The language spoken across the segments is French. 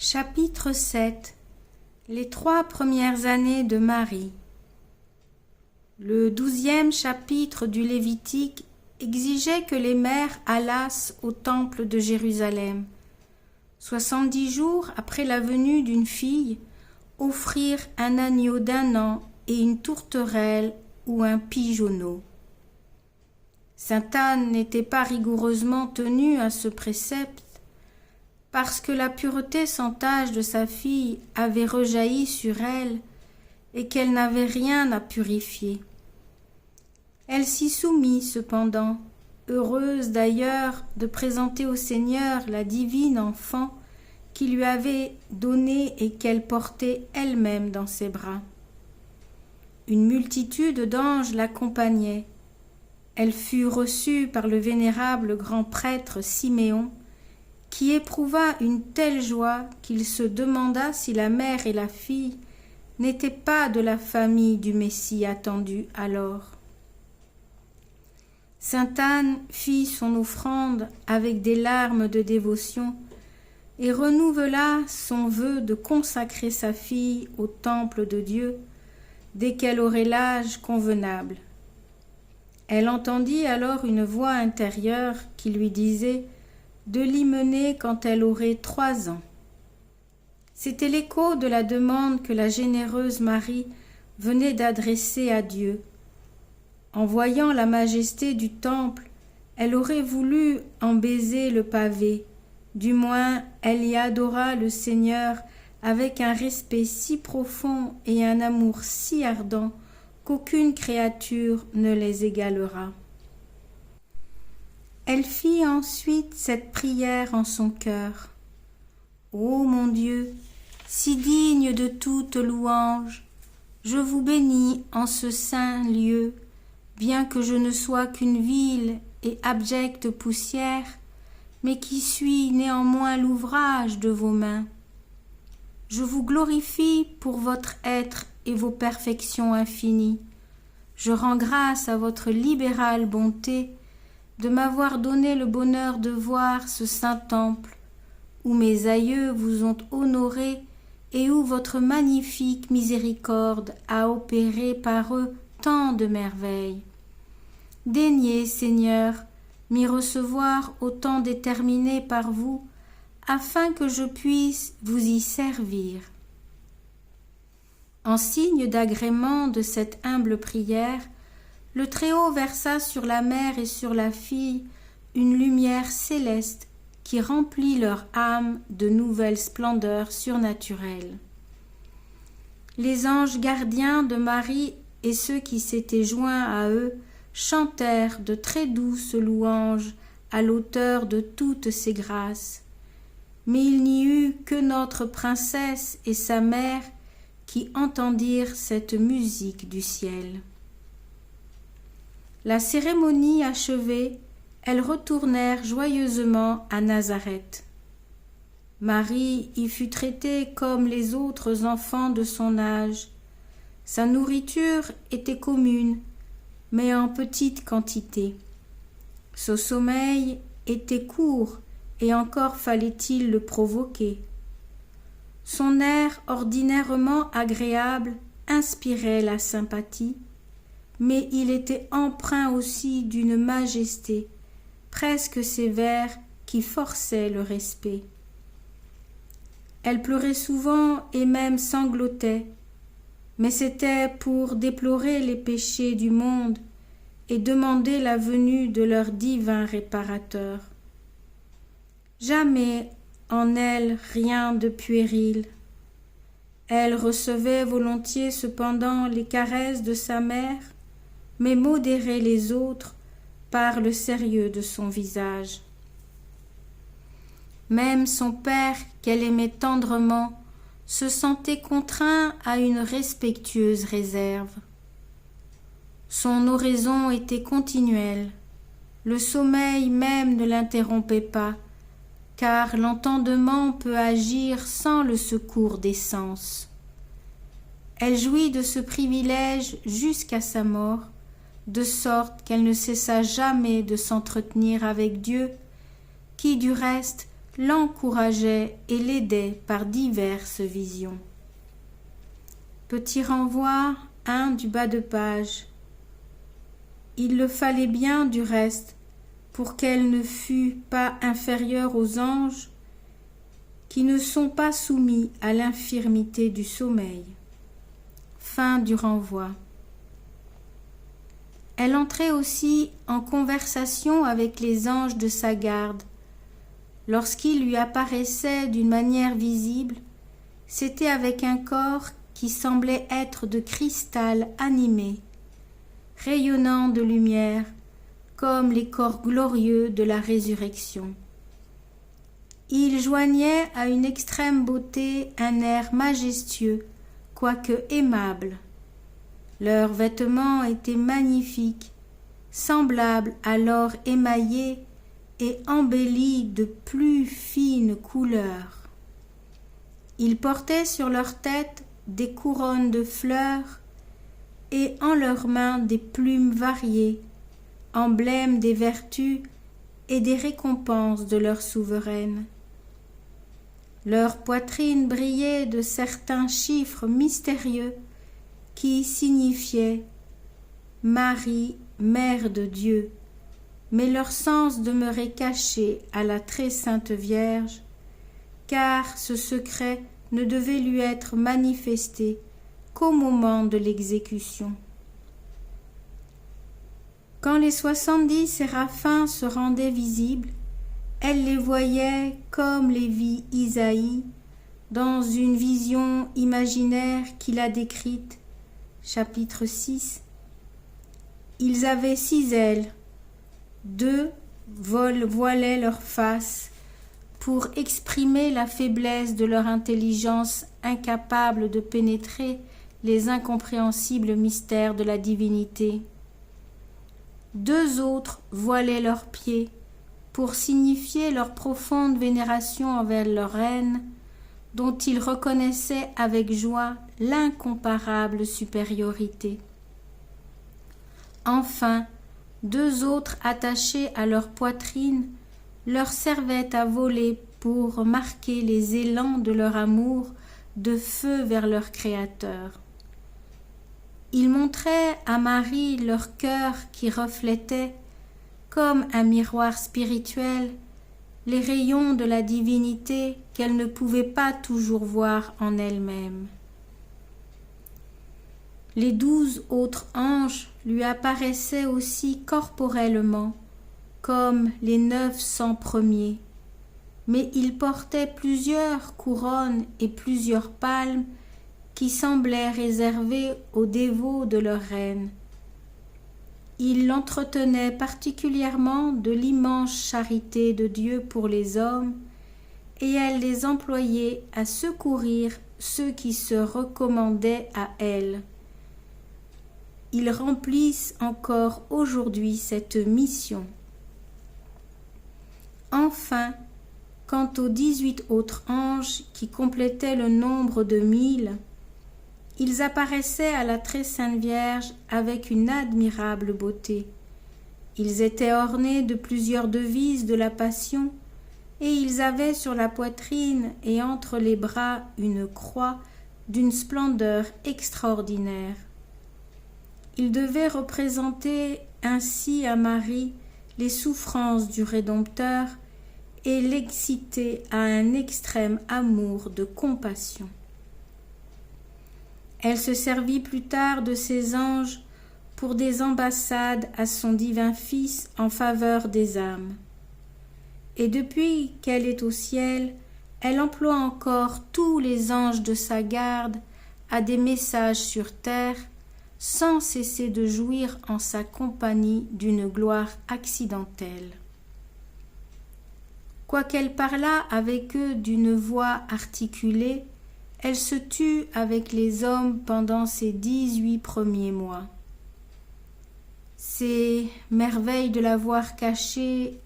Chapitre 7 Les 3 premières années de Marie. Le 12e chapitre du Lévitique exigeait que les mères allassent au temple de Jérusalem, 70 jours après la venue d'une fille, offrir un agneau d'1 an et une tourterelle ou un pigeonneau. Sainte Anne n'était pas rigoureusement tenue à ce précepte, parce que la pureté sans tache de sa fille avait rejailli sur elle et qu'elle n'avait rien à purifier. Elle s'y soumit cependant, heureuse d'ailleurs de présenter au Seigneur la divine enfant qui lui avait donné et qu'elle portait elle-même dans ses bras. Une multitude d'anges l'accompagnait. Elle fut reçue par le vénérable grand prêtre Siméon, qui éprouva une telle joie qu'il se demanda si la mère et la fille n'étaient pas de la famille du Messie attendu alors. Sainte Anne fit son offrande avec des larmes de dévotion et renouvela son vœu de consacrer sa fille au temple de Dieu dès qu'elle aurait l'âge convenable. Elle entendit alors une voix intérieure qui lui disait de l'y mener quand elle aurait 3 ans. C'était l'écho de la demande que la généreuse Marie venait d'adresser à Dieu. En voyant la majesté du temple, elle aurait voulu en baiser le pavé, du moins elle y adora le Seigneur avec un respect si profond et un amour si ardent qu'aucune créature ne les égalera. Elle fit ensuite cette prière en son cœur. Ô mon Dieu, si digne de toute louange, je vous bénis en ce saint lieu, bien que je ne sois qu'une vile et abjecte poussière, mais qui suis néanmoins l'ouvrage de vos mains. Je vous glorifie pour votre être et vos perfections infinies. Je rends grâce à votre libérale bonté de m'avoir donné le bonheur de voir ce saint temple, où mes aïeux vous ont honoré et où votre magnifique miséricorde a opéré par eux tant de merveilles. Daignez, Seigneur, m'y recevoir au temps déterminé par vous, afin que je puisse vous y servir. En signe d'agrément de cette humble prière, le Très-Haut versa sur la mère et sur la fille une lumière céleste qui remplit leur âme de nouvelles splendeurs surnaturelles. Les anges gardiens de Marie et ceux qui s'étaient joints à eux chantèrent de très douces louanges à l'auteur de toutes ces grâces. Mais il n'y eut que notre princesse et sa mère qui entendirent cette musique du ciel. La cérémonie achevée, elles retournèrent joyeusement à Nazareth. Marie y fut traitée comme les autres enfants de son âge. Sa nourriture était commune, mais en petite quantité. Son sommeil était court, et encore fallait-il le provoquer. Son air ordinairement agréable inspirait la sympathie, mais il était empreint aussi d'une majesté presque sévère qui forçait le respect. Elle pleurait souvent et même sanglotait, mais c'était pour déplorer les péchés du monde et demander la venue de leur divin réparateur. Jamais en elle rien de puéril. Elle recevait volontiers cependant les caresses de sa mère, mais modérait les autres par le sérieux de son visage. Même son père, qu'elle aimait tendrement, se sentait contraint à une respectueuse réserve. Son oraison était continuelle, le sommeil même ne l'interrompait pas, car l'entendement peut agir sans le secours des sens. Elle jouit de ce privilège jusqu'à sa mort, de sorte qu'elle ne cessa jamais de s'entretenir avec Dieu, qui du reste l'encourageait et l'aidait par diverses visions. Petit renvoi 1 du bas de page. Il le fallait bien du reste pour qu'elle ne fût pas inférieure aux anges qui ne sont pas soumis à l'infirmité du sommeil. Fin du renvoi. Elle entrait aussi en conversation avec les anges de sa garde. Lorsqu'ils lui apparaissaient d'une manière visible, c'était avec un corps qui semblait être de cristal animé, rayonnant de lumière, comme les corps glorieux de la résurrection. Ils joignaient à une extrême beauté un air majestueux, quoique aimable. Leurs vêtements étaient magnifiques, semblables à l'or émaillé et embellis de plus fines couleurs. Ils portaient sur leur tête des couronnes de fleurs et en leurs mains des plumes variées, emblèmes des vertus et des récompenses de leur souveraine. Leur poitrine brillait de certains chiffres mystérieux qui signifiaient Marie, Mère de Dieu, mais leur sens demeurait caché à la très sainte Vierge, car ce secret ne devait lui être manifesté qu'au moment de l'exécution. Quand les 70 séraphins se rendaient visibles, elle les voyait comme les vit Isaïe dans une vision imaginaire qu'il a décrite, chapitre 6. Ils avaient 6 ailes, 2 voilaient leur face pour exprimer la faiblesse de leur intelligence incapable de pénétrer les incompréhensibles mystères de la divinité. 2 autres voilaient leurs pieds pour signifier leur profonde vénération envers leur reine, dont ils reconnaissaient avec joie l'incomparable supériorité. Enfin, 2 autres attachés à leur poitrine leur servaient à voler pour marquer les élans de leur amour de feu vers leur Créateur. Ils montraient à Marie leur cœur qui reflétait, comme un miroir spirituel, les rayons de la divinité qu'elle ne pouvait pas toujours voir en elle-même. Les 12 autres anges lui apparaissaient aussi corporellement, comme les 900 premiers, mais ils portaient plusieurs couronnes et plusieurs palmes qui semblaient réservées aux dévots de leur reine. Ils l'entretenaient particulièrement de l'immense charité de Dieu pour les hommes, et elle les employait à secourir ceux qui se recommandaient à elle. Ils remplissent encore aujourd'hui cette mission. Enfin, quant aux 18 autres anges qui complétaient le nombre de 1000, ils apparaissaient à la très sainte Vierge avec une admirable beauté. Ils étaient ornés de plusieurs devises de la Passion, et ils avaient sur la poitrine et entre les bras une croix d'une splendeur extraordinaire. Ils devaient représenter ainsi à Marie les souffrances du Rédempteur et l'exciter à un extrême amour de compassion. Elle se servit plus tard de ces anges pour des ambassades à son divin Fils en faveur des âmes. Et depuis qu'elle est au ciel, elle emploie encore tous les anges de sa garde à des messages sur terre, sans cesser de jouir en sa compagnie d'une gloire accidentelle. Quoiqu'elle parlât avec eux d'une voix articulée, elle se tut avec les hommes pendant ces 18 premiers mois. Ces merveilles de la voir cacher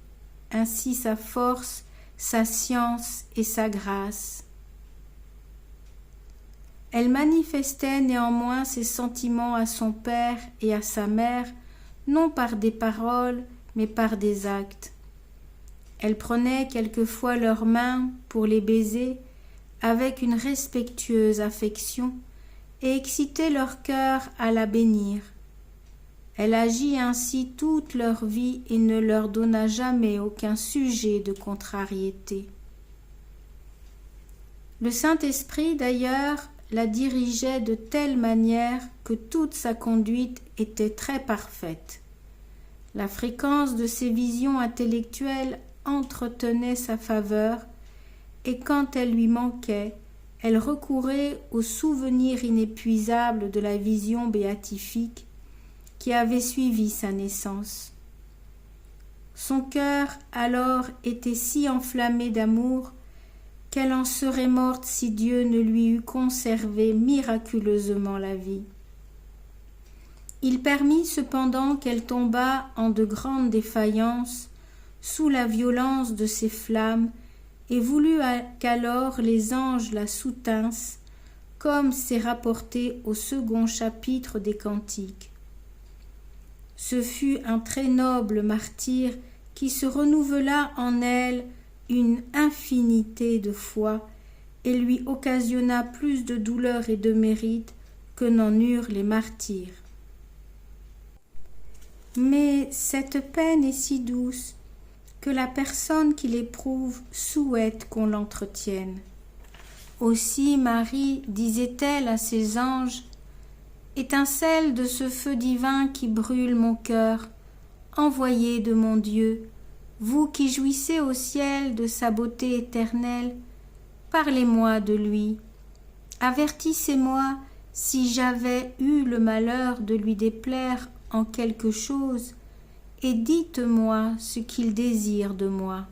ainsi sa force, sa science et sa grâce. Elle manifestait néanmoins ses sentiments à son père et à sa mère, non par des paroles, mais par des actes. Elle prenait quelquefois leurs mains pour les baiser avec une respectueuse affection et excitait leur cœur à la bénir. Elle agit ainsi toute leur vie et ne leur donna jamais aucun sujet de contrariété. Le Saint-Esprit, d'ailleurs, la dirigeait de telle manière que toute sa conduite était très parfaite. La fréquence de ses visions intellectuelles entretenait sa faveur, et quand elle lui manquait, elle recourait au souvenir inépuisable de la vision béatifique qui avait suivi sa naissance. Son cœur alors était si enflammé d'amour qu'elle en serait morte si Dieu ne lui eût conservé miraculeusement la vie. Il permit cependant qu'elle tombât en de grandes défaillances sous la violence de ces flammes et voulut qu'alors les anges la soutinssent, comme c'est rapporté au second chapitre des Cantiques. Ce fut un très noble martyr qui se renouvela en elle une infinité de fois et lui occasionna plus de douleur et de mérite que n'en eurent les martyrs. Mais cette peine est si douce que la personne qui l'éprouve souhaite qu'on l'entretienne. Aussi Marie, disait-elle à ses anges, étincelle de ce feu divin qui brûle mon cœur, envoyé de mon Dieu, vous qui jouissez au ciel de sa beauté éternelle, parlez-moi de lui. Avertissez-moi si j'avais eu le malheur de lui déplaire en quelque chose, et dites-moi ce qu'il désire de moi.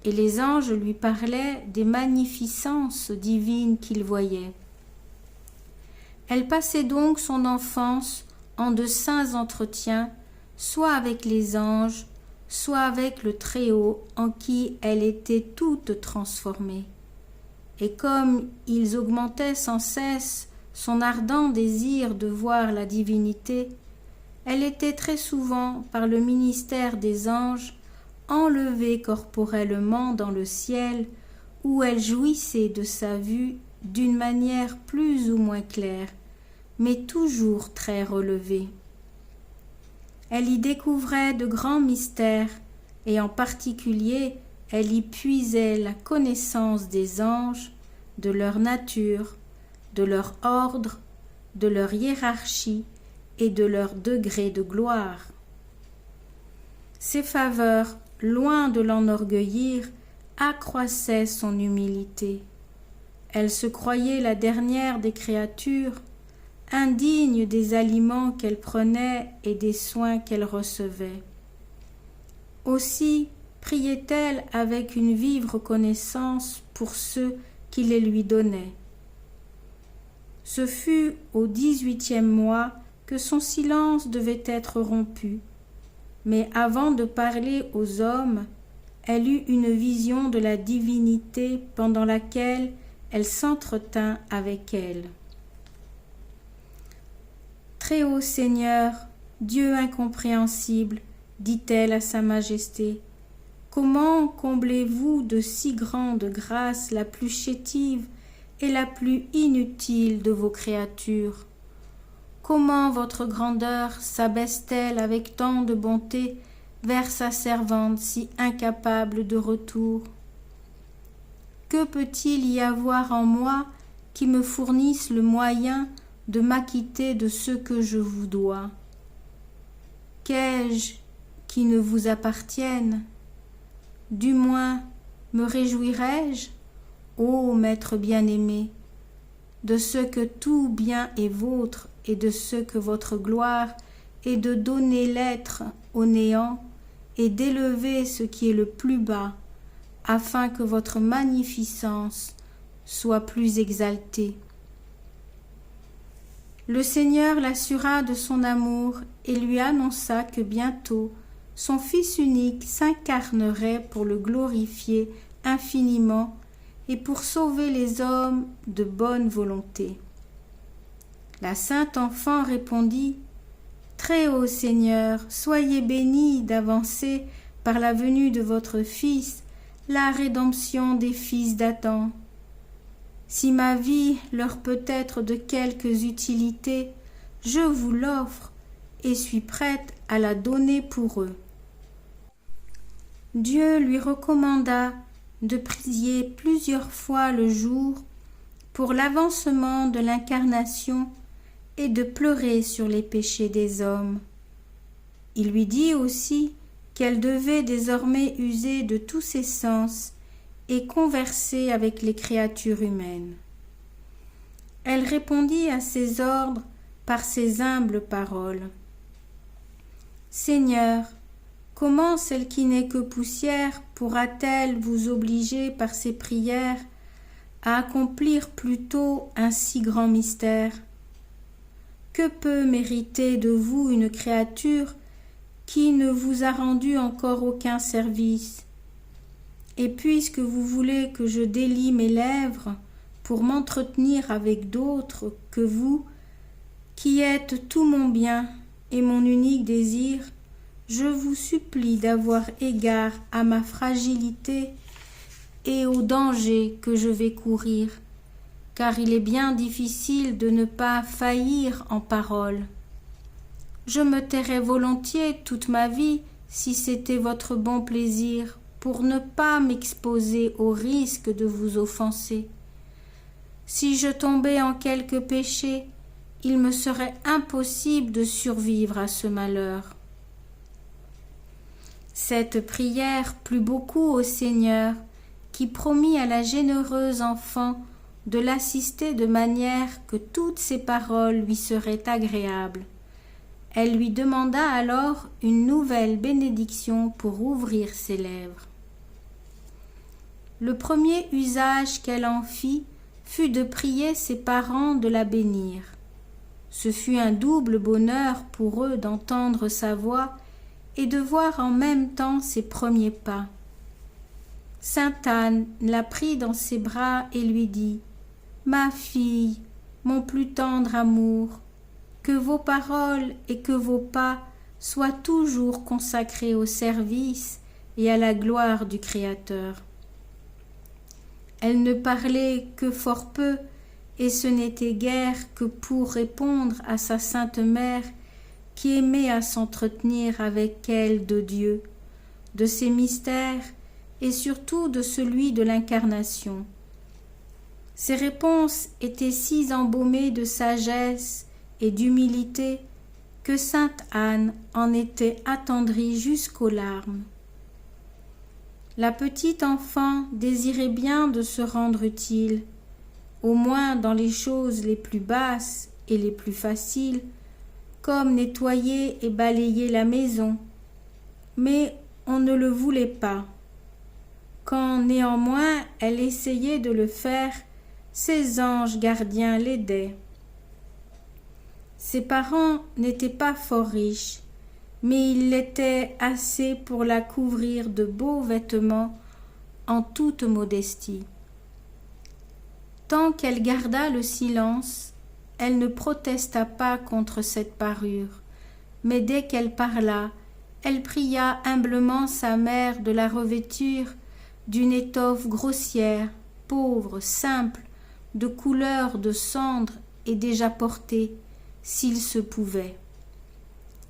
Et les anges lui parlaient des magnificences divines qu'ils voyaient. Elle passait donc son enfance en de saints entretiens, soit avec les anges, soit avec le Très-Haut, en qui elle était toute transformée. Et comme ils augmentaient sans cesse son ardent désir de voir la divinité, elle était très souvent, par le ministère des anges, enlevée corporellement dans le ciel, où elle jouissait de sa vue d'une manière plus ou moins claire, mais toujours très relevée. Elle y découvrait de grands mystères, et en particulier, elle y puisait la connaissance des anges, de leur nature, de leur ordre, de leur hiérarchie et de leur degré de gloire. Ces faveurs, loin de l'enorgueillir, accroissaient son humilité. Elle se croyait la dernière des créatures, indigne des aliments qu'elle prenait et des soins qu'elle recevait. Aussi priait-elle avec une vive reconnaissance pour ceux qui les lui donnaient. Ce fut au 18e mois que son silence devait être rompu, mais avant de parler aux hommes, elle eut une vision de la divinité pendant laquelle elle s'entretint avec elle. Très haut Seigneur, Dieu incompréhensible, dit-elle à sa majesté, comment comblez-vous de si grande grâce la plus chétive et la plus inutile de vos créatures? Comment votre grandeur s'abaisse-t-elle avec tant de bonté vers sa servante si incapable de retour? Que peut-il y avoir en moi qui me fournisse le moyen de m'acquitter de ce que je vous dois? Qu'ai-je qui ne vous appartienne? Du moins, me réjouirai-je, ô Maître bien-aimé, de ce que tout bien est vôtre et de ce que votre gloire est de donner l'être au néant et d'élever ce qui est le plus bas, afin que votre magnificence soit plus exaltée. Le Seigneur l'assura de son amour et lui annonça que bientôt son Fils unique s'incarnerait pour le glorifier infiniment et pour sauver les hommes de bonne volonté. La sainte enfant répondit: Très haut Seigneur, soyez béni d'avancer par la venue de votre Fils, la rédemption des fils d'Adam. Si ma vie leur peut être de quelques utilités, je vous l'offre et suis prête à la donner pour eux. » Dieu lui recommanda de prier plusieurs fois le jour pour l'avancement de l'incarnation et de pleurer sur les péchés des hommes. Il lui dit aussi qu'elle devait désormais user de tous ses sens et converser avec les créatures humaines. Elle répondit à ses ordres par ces humbles paroles. « Seigneur, comment celle qui n'est que poussière pourra-t-elle vous obliger par ses prières à accomplir plutôt un si grand mystère? Que peut mériter de vous une créature qui ne vous a rendu encore aucun service? Et puisque vous voulez que je délie mes lèvres pour m'entretenir avec d'autres que vous, qui êtes tout mon bien et mon unique désir, je vous supplie d'avoir égard à ma fragilité et au danger que je vais courir, car il est bien difficile de ne pas faillir en parole. Je me tairais volontiers toute ma vie si c'était votre bon plaisir, pour ne pas m'exposer au risque de vous offenser. Si je tombais en quelque péché, il me serait impossible de survivre à ce malheur. » Cette prière plut beaucoup au Seigneur, qui promit à la généreuse enfant de l'assister de manière que toutes ses paroles lui seraient agréables. Elle lui demanda alors une nouvelle bénédiction pour ouvrir ses lèvres. Le premier usage qu'elle en fit fut de prier ses parents de la bénir. Ce fut un double bonheur pour eux d'entendre sa voix et de voir en même temps ses premiers pas. Sainte Anne la prit dans ses bras et lui dit : « Ma fille, mon plus tendre amour, que vos paroles et que vos pas soient toujours consacrés au service et à la gloire du Créateur. » Elle ne parlait que fort peu, et ce n'était guère que pour répondre à sa sainte mère qui aimait à s'entretenir avec elle de Dieu, de ses mystères et surtout de celui de l'incarnation. Ses réponses étaient si embaumées de sagesse et d'humilité que sainte Anne en était attendrie jusqu'aux larmes. La petite enfant désirait bien de se rendre utile, au moins dans les choses les plus basses et les plus faciles, comme nettoyer et balayer la maison, mais on ne le voulait pas. Quand néanmoins elle essayait de le faire, ses anges gardiens l'aidaient. Ses parents n'étaient pas fort riches, mais ils l'étaient assez pour la couvrir de beaux vêtements en toute modestie. Tant qu'elle garda le silence, elle ne protesta pas contre cette parure, mais dès qu'elle parla, elle pria humblement sa mère de la revêtir d'une étoffe grossière, pauvre, simple, de couleur de cendre et déjà portée, s'il se pouvait.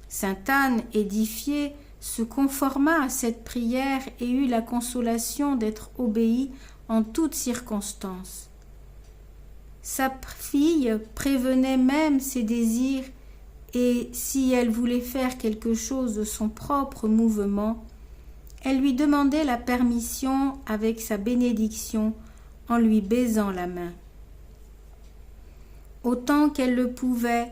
Sainte Anne, édifiée, se conforma à cette prière et eut la consolation d'être obéie en toutes circonstances. Sa fille prévenait même ses désirs, et si elle voulait faire quelque chose de son propre mouvement, elle lui demandait la permission avec sa bénédiction en lui baisant la main. Autant qu'elle le pouvait,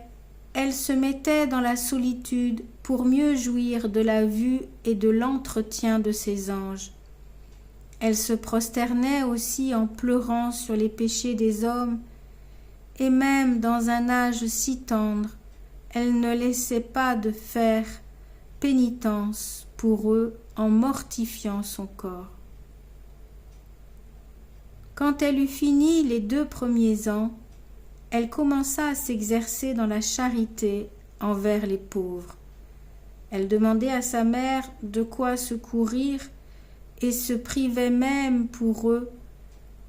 elle se mettait dans la solitude pour mieux jouir de la vue et de l'entretien de ses anges. Elle se prosternait aussi en pleurant sur les péchés des hommes, et même dans un âge si tendre, elle ne laissait pas de faire pénitence pour eux en mortifiant son corps. Quand elle eut fini les 2 premiers ans, elle commença à s'exercer dans la charité envers les pauvres. Elle demandait à sa mère de quoi secourir et se privait même pour eux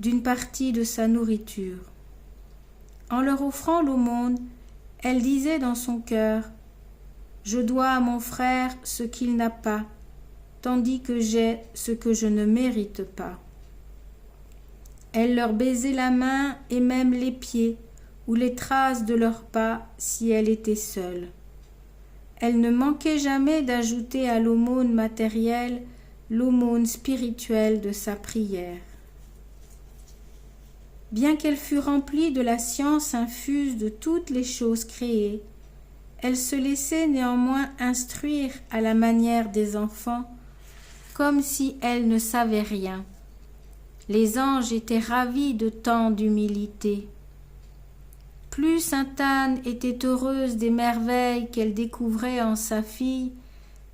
d'une partie de sa nourriture. En leur offrant l'aumône, elle disait dans son cœur « Je dois à mon frère ce qu'il n'a pas, tandis que j'ai ce que je ne mérite pas. » Elle leur baisait la main et même les pieds ou les traces de leurs pas si elle était seule. Elle ne manquait jamais d'ajouter à l'aumône matérielle l'aumône spirituelle de sa prière. Bien qu'elle fût remplie de la science infuse de toutes les choses créées, elle se laissait néanmoins instruire à la manière des enfants, comme si elle ne savait rien. Les anges étaient ravis de tant d'humilité. Plus sainte Anne était heureuse des merveilles qu'elle découvrait en sa fille,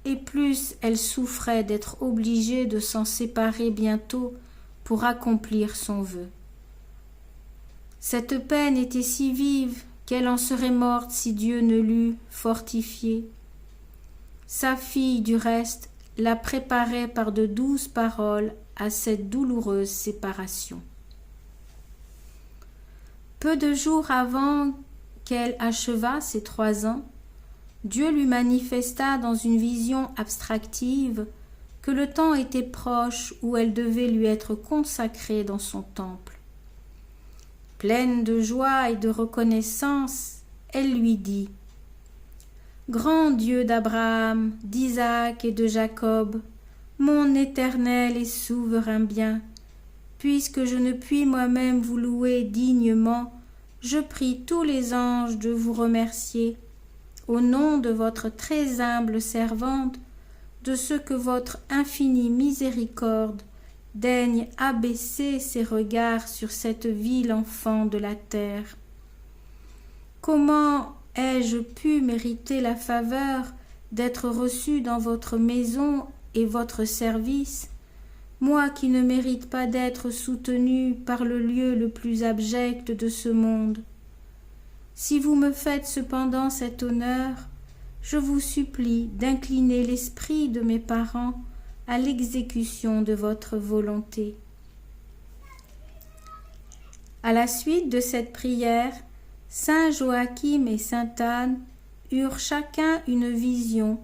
et plus elle souffrait d'être obligée de s'en séparer bientôt pour accomplir son vœu. Cette peine était si vive qu'elle en serait morte si Dieu ne l'eût fortifiée. Sa fille, du reste, la préparait par de douces paroles à cette douloureuse séparation. Peu de jours avant qu'elle achevât ses 3 ans, Dieu lui manifesta dans une vision abstractive que le temps était proche où elle devait lui être consacrée dans son temple. Pleine de joie et de reconnaissance, elle lui dit « Grand Dieu d'Abraham, d'Isaac et de Jacob, mon éternel et souverain bien, puisque je ne puis moi-même vous louer dignement, je prie tous les anges de vous remercier, au nom de votre très humble servante, de ce que votre infinie miséricorde daigne abaisser ses regards sur cette vile enfant de la terre. Comment ai-je pu mériter la faveur d'être reçue dans votre maison et votre service, moi qui ne mérite pas d'être soutenue par le lieu le plus abject de ce monde? Si vous me faites cependant cet honneur, je vous supplie d'incliner l'esprit de mes parents à l'exécution de votre volonté. » À la suite de cette prière, saint Joachim et sainte Anne eurent chacun une vision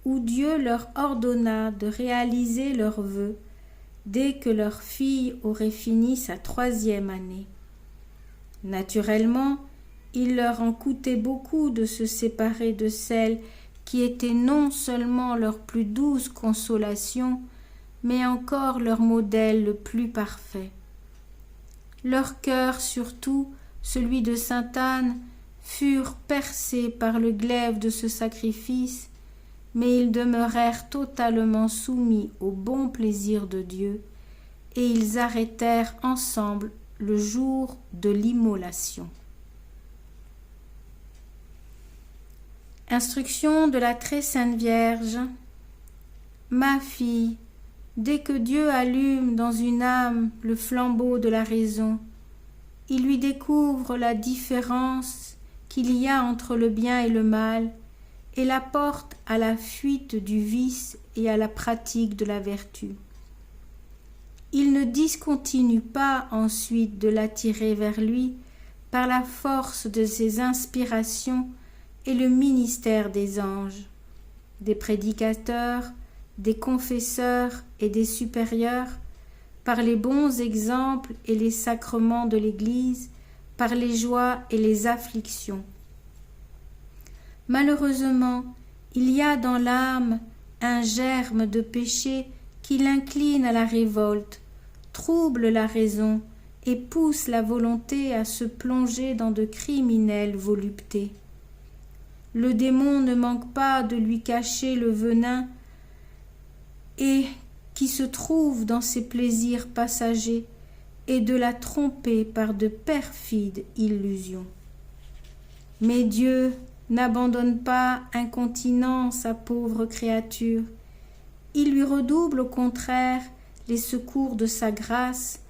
où Dieu leur ordonna de réaliser leurs vœux dès que leur fille aurait fini sa 3e année. Naturellement, il leur en coûtait beaucoup de se séparer de celle qui était non seulement leur plus douce consolation, mais encore leur modèle le plus parfait. Leur cœur, surtout celui de sainte Anne, furent percés par le glaive de ce sacrifice, mais ils demeurèrent totalement soumis au bon plaisir de Dieu, et ils arrêtèrent ensemble le jour de l'immolation. Instruction de la Très Sainte Vierge. Ma fille, dès que Dieu allume dans une âme le flambeau de la raison, il lui découvre la différence qu'il y a entre le bien et le mal et la porte à la fuite du vice et à la pratique de la vertu. Il ne discontinue pas ensuite de l'attirer vers lui par la force de ses inspirations et le ministère des anges, des prédicateurs, des confesseurs et des supérieurs, par les bons exemples et les sacrements de l'Église, par les joies et les afflictions. Malheureusement, il y a dans l'âme un germe de péché qui l'incline à la révolte, trouble la raison et pousse la volonté à se plonger dans de criminelles voluptés. Le démon ne manque pas de lui cacher le venin et qui se trouve dans ses plaisirs passagers et de la tromper par de perfides illusions. Mais Dieu n'abandonne pas incontinent sa pauvre créature. Il lui redouble au contraire les secours de sa grâce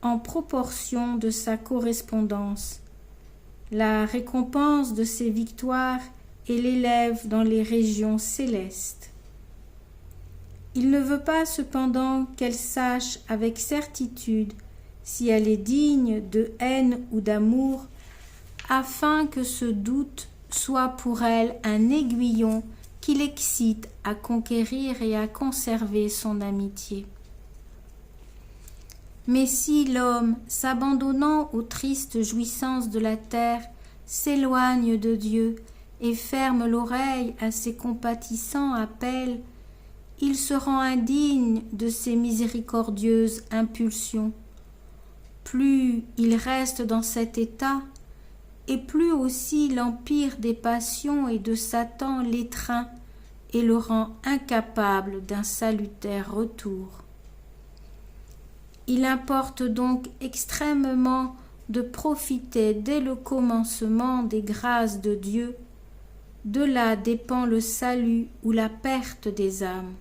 en proportion de sa correspondance. La récompense de ses victoires et l'élève dans les régions célestes. Il ne veut pas cependant qu'elle sache avec certitude si elle est digne de haine ou d'amour, afin que ce doute soit pour elle un aiguillon qui l'excite à conquérir et à conserver son amitié. Mais si l'homme, s'abandonnant aux tristes jouissances de la terre, s'éloigne de Dieu et ferme l'oreille à ses compatissants appels, il se rend indigne de ses miséricordieuses impulsions. Plus il reste dans cet état, et plus aussi l'empire des passions et de Satan l'étreint et le rend incapable d'un salutaire retour. Il importe donc extrêmement de profiter dès le commencement des grâces de Dieu. De là dépend le salut ou la perte des âmes.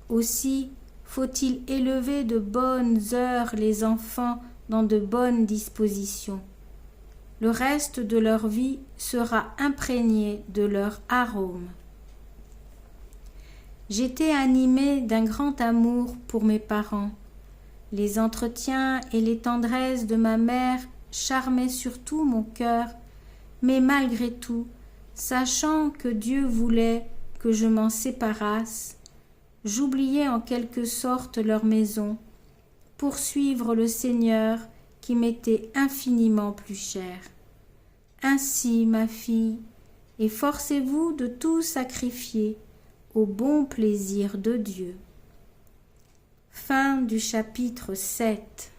Aussi faut-il élever de bonnes heures les enfants dans de bonnes dispositions. Le reste de leur vie sera imprégné de leur arôme. J'étais animée d'un grand amour pour mes parents. Les entretiens et les tendresses de ma mère charmaient surtout mon cœur, mais malgré tout, sachant que Dieu voulait que je m'en séparasse, j'oubliais en quelque sorte leur maison, pour suivre le Seigneur qui m'était infiniment plus cher. Ainsi, ma fille, efforcez-vous de tout sacrifier au bon plaisir de Dieu. Fin du chapitre 7.